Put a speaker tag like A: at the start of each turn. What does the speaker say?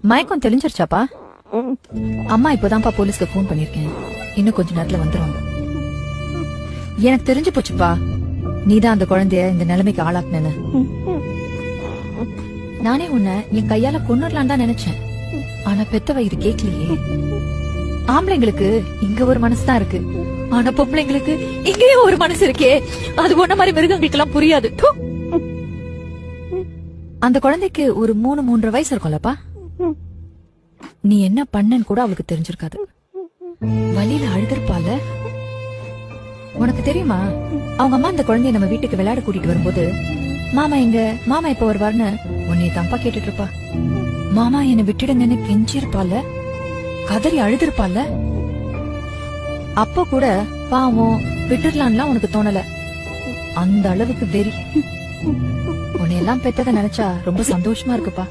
A: மயக்கம் தெளிஞ்சிருச்சாப்பா? அம்மா இப்பதான்ப்பா போலீஸ்க்கு போன் பண்ணிருக்கேன். இன்னும் கொஞ்ச நேரத்துல வந்துருவாங்க. எனக்கு தெரிஞ்சு போச்சுப்பா, நீதான் அந்த குழந்தைய இந்த நிலைமைக்கு ஆளாக்குனேன்னு. நானே உன்னை என் கையால கொன்னுடலாம் தான் நினைச்சேன். ஆனா பெத்தவ இது கேட்கலையே. ஆம்பளைங்களுக்கு இங்க ஒரு மனசுதான் இருக்கு, ஆனா பொம்பளைங்களுக்கு இங்கேயே ஒரு மனசு இருக்கே. அது ஒன்ன மாதிரி மிருகங்களுக்கு எல்லாம் புரியாது. ப்பு. அந்த குழந்தைக்கு ஒரு 3-3.5 வயசு இருக்கும்லப்பா. நீ என்ன பண்ணன்னு கூட அவளுக்கு தெரிஞ்சிருக்காது. வழியில அழுதுருப்பால. உனக்கு தெரியுமா, அவங்க அம்மா அந்த குழந்தைய நம்ம வீட்டுக்கு விளையாட கூட்டிட்டு வரும்போது, மாமா எங்க, மாமா இப்ப வருவார்னு உன்னைய தம்பா கேட்டுட்டு இருப்பா. மாமா என்ன விட்டுடுங்கன்னு கெஞ்சிருப்பால, கதறி அழுதுருப்பால. அப்ப கூட பாவம் விட்டுடலான்லாம் உனக்கு தோணல. அந்த அளவுக்கு வெறி. உன்னையெல்லாம் பெத்தத நினைச்சா ரொம்ப சந்தோஷமா இருக்குப்பா.